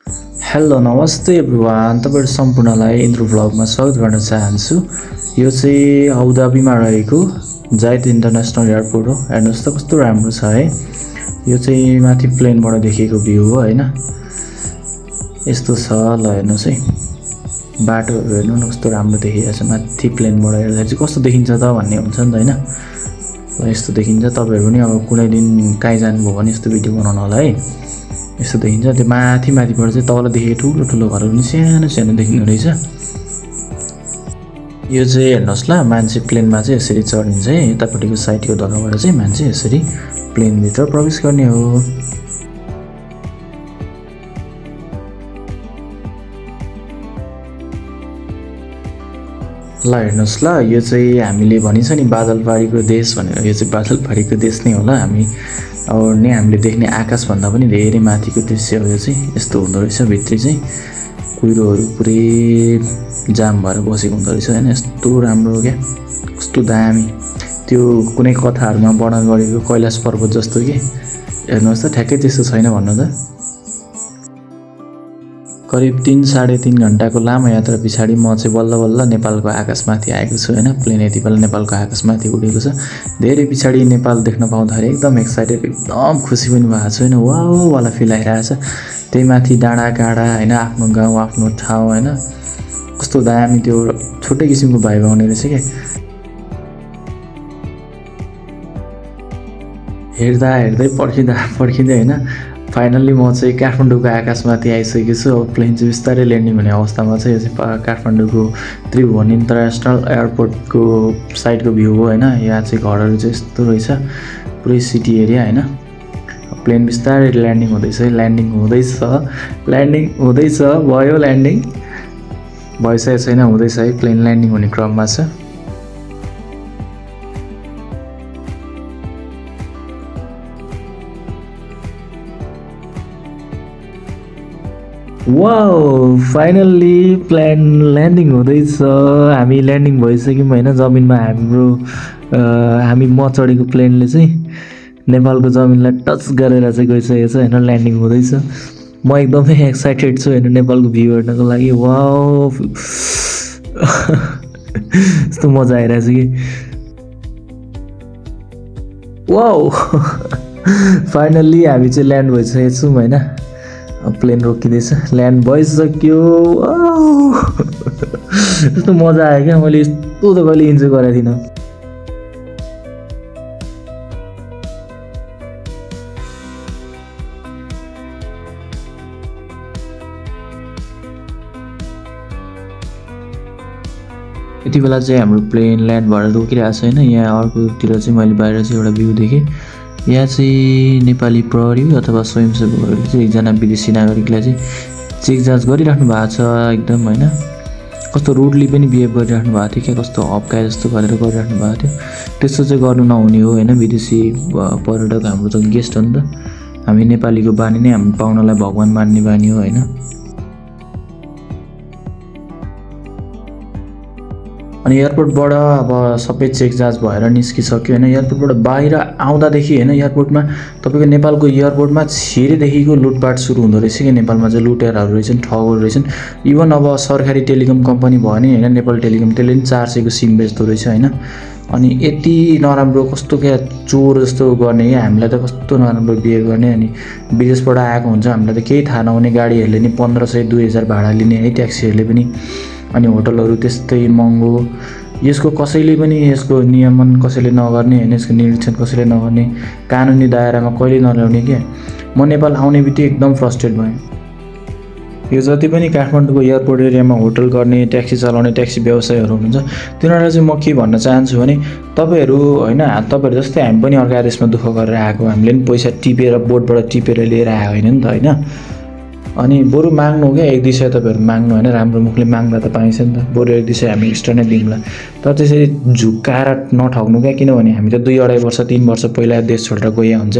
Hello नमस्ते everyone, तपाईहरु सम्पूर्णलाई इन्द्र भ्लगमा स्वागत गर्न चाहन्छु। यो चाहिँ आबुधाबीमा रहेको जायद इन्टरनेसनल एयरपोर्ट हो। हेर्नुस् त कस्तो राम्रो छ है। यो चाहिँ माथि प्लेनबाट देखेको भ्यू हो हैन। यस्तो छ ल हेर्नुस् है। बाटोहरु हेर्नु न कस्तो राम्रो देखिएको छ। माथि प्लेनबाट हेर्दा चाहिँ कस्तो देखिन्छ त भन्ने हुन्छ नि त हैन। ल यस्तो देखिन्छ। तपाईहरु पनि अब कुनै दिन काहीँ जानुभयो भने यस्तो भिडियो बनाउनु होला है। यस्तो देखिन्छ। त्यो माथिबाट चाहिँ तल देखेको ठुलो ठुलो घरहरु पनि सानो सानो देखिनु रहेछ। यो चाहिँ हेर्नुस् ल, मान्छे प्लेनमा चाहिँ यसरी चढिन्छ है। यतापट्टिको साइडको ढोकाबाट चाहिँ मान्छे यसरी प्लेन भित्र प्रवेश गर्ने हो। ल हेर्नुस् ल, यो चाहिँ हामीले भनिन्छ नि बादलपारीको देश भनेर। यो चाहिँ बादलपारीको देश नै होला। हामीले देख्ने आकाश भन्दा पनि धेरै माथिको दृश्य हो यो चाहिँ। यस्तो हुँदो रहेछ। भित्री चाहिँ कुहिरोहरु पुरै जाम भएर बसेको हुँदो रहेछ हैन। यस्तो राम्रो क्या, कस्तो दामी। त्यो कुनै कथाहरुमा वर्णन गरेको कैलाश पर्वत जस्तो के। हेर्नुस् त ठ्याक्कै त्यस्तो छैन भन्नु त। करिब 3-3.5 घण्टाको लामो यात्रा पछाडी म चाहिँ बल्ल बल्ल नेपालको आकाशमाथि आएको छु हैन। प्लेन यति बेला नेपालको आकाशमाथि उडेको छ। धेरै पछाडी नेपाल देख्न पाउँदाखेरि एकदम एक्साइटेड, एकदम खुसी पनि भएको छु हैन। वाउ वाला फिल आइरहेछ। त्यही माथि डाँडा काँडा हैन, आफ्नो गाउँ आफ्नो ठाउँ हैन। कस्तो दामी, त्यो छुट्टै किसिमको भाइब आउने रहेछ के। हेर्दा हेर्दै पर्खिँदै हैन, फाइनल्ली म चाहिँ काठमाडौँको आकाशमाथि आइसकेको छु। अब प्लेन चाहिँ बिस्तारै ल्यान्डिङ हुने अवस्थामा छ। यो चाहिँ काठमाडौँको त्रिभुवन इन्टरनेसनल एयरपोर्टको साइडको भ्यू हो हैन। यहाँ चाहिँ घरहरु चाहिँ यस्तो रहेछ, पुरै सिटी एरिया हैन। प्लेन बिस्तारै ल्यान्डिङ हुँदैछ, भयो ल्यान्डिङ भइसकेको छैन, हुँदैछ है। प्लेन ल्यान्डिङ हुने क्रममा छ। वाउ फाइनल्ली प्लेन ल्यान्डिङ हुँदैछ। हामी ल्यान्डिङ भइसक्यौँ हैन। जमिनमा हामी म चढेको प्लेनले चाहिँ नेपालको जमिनलाई टच गरेर चाहिँ गइसकेको छ हैन। ल्यान्डिङ हुँदैछ। म एकदमै एक्साइटेड छु हैन नेपालको भ्यू हेर्नको लागि। वाउ यस्तो मजा आइरहेछ कि। वाउ फाइनल्ली हामी चाहिँ ल्यान्ड भइसकेको छौँ हैन। प्लेन रोकिँदैछ, ल्यान्ड भइसक्यो। यस्तो मजा आयो क्या। मैले यस्तो त कहिले इन्जोय गरेको थिइनँ। यति बेला चाहिँ हाम्रो प्लेन ल्यान्ड भएर रोकिरहेको छ हैन। यहाँ अर्कोतिर चाहिँ मैले बाहिर चाहिँ एउटा भ्यू देखेँ। यहाँ चाहिँ नेपाली प्रहरी अथवा स्वयंसेवकहरूले चाहिँ एकजना विदेशी नागरिकलाई चाहिँ चेक जाँच गरिराख्नु भएको छ एकदम हैन। कस्तो रुडली पनि बिहेभ गरिराख्नु भएको थियो क्या। कस्तो हप्काए जस्तो गरेर गरिराख्नु भएको थियो। त्यस्तो चाहिँ गर्नु नहुने हो हैन। विदेशी पर्यटक हाम्रो त गेस्ट हो नि त। हामी नेपालीको बानी नै हामी पाहुनालाई भगवान मान्ने बानी हो हैन। अनि एयरपोर्टबाट अब सबै चेक जाँच भएर निस्किसक्यो हैन। एयरपोर्टबाट बाहिर आउँदादेखि हैन, एयरपोर्टमा तपाईको नेपालको एयरपोर्टमा छिरेदेखिको लुटपाट सुरु हुँदो रहेछ कि। नेपालमा चाहिँ लुटेराहरू रहेछन्, ठगहरू रहेछन्। इभन अब सरकारी टेलिकम कम्पनी भयो नि हैन, नेपाल टेलिकम, त्यसले पनि 400 को सिम बेच्दो रहेछ हैन। अनि यति नराम्रो कस्तो क्या चोर जस्तो गर्ने क्या। हामीलाई त कस्तो नराम्रो बिहेभ गर्ने। अनि विदेशबाट आएको हुन्छ, हामीलाई त केही थाहा नहुने गाडीहरूले नि 1500-2000 भाडा लिने है, ट्याक्सीहरूले पनि। अनि होटलहरु त्यस्तै महँगो। यसको कसैले पनि यसको नियमन कसैले नगर्ने हैन, यसको निरीक्षण कसैले नगर्ने, कानुनी दायरामा कहिले नल्याउने के। म नेपाल आउने बित्तिकै एकदम फ्रस्ट्रेट भएँ। यो जति पनि काठमाडौँको एयरपोर्ट एरियामा होटल गर्ने, ट्याक्सी चलाउने, ट्याक्सी व्यवसायीहरू हुनुहुन्छ, तिनीहरूलाई चाहिँ म के भन्न चाहन्छु भने तपाईहरु हैन, तपाईहरु जस्तै हामी पनि अर्का देशमा दुःख गरेर आएको। हामीले पनि पैसा टिपेर बोटबाट टिपेर लिएर आएको हैन नि त हैन। अनि बरु माग्नु क्या, 1-2 सय तपाईहरु माग्नु हैन। राम्रो मुखले माग्दा त पाइन्छ नि त। बरु 1-2 सय हामी एक्स्ट्रा नै दिउँला। तर त्यसरी झुक्काएर नठग्नु क्या। किनभने हामी त 2-2.5 वर्ष 3 वर्ष पहिला देश छोडेर गए हुन्छ।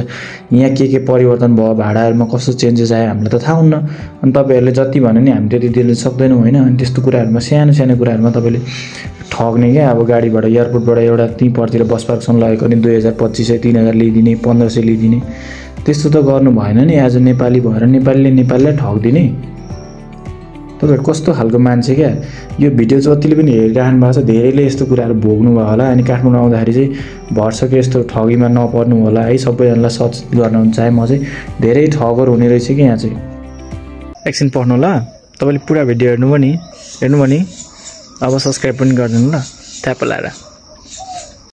यहाँ के परिवर्तन भयो, भाडाहरुमा कस्तो चेन्जेस आयो हामीलाई त थाहा हुन्न। अनि तपाईहरुले जति भने नि हामी त्यति दिन सक्दैनौँ हैन। अनि त्यस्तो कुराहरुमा सानो कुराहरुमा तपाईले ठग्ने क्या। अब गाडीबाट एयरपोर्टबाट एउटा तीपर्तिर बस पार्कसम्म लगेको नि 2000-2500-3000 लिदिने, 1500 लिदिने। त्यस्तो त गर्नु भएन नि। एज अ नेपाली भएर नेपालीले नेपालीलाई ठग्दिने। तपाईहरु कस्तो खालको मान्छे क्या यो भिडियो जतिले पनि हेरिराख्नु भएको छ धेरैले यस्तो कुराहरु भोग्नु भयो होला अनि काठमाडौँ आउँदाखेरि चाहिँ भरसके यस्तो ठगीमा नपर्नु होला है सबैजनालाई सचेत गर्न चाहे म चाहिँ धेरै ठगहरु हुने रहेछ कि यहाँ चाहिँ एकछिन पढ्नु ल तपाईले पुरा भिडियो हेर्नु पनि अब सब्स्क्राइब पनि गर्दिनु ल ट्याप लाएर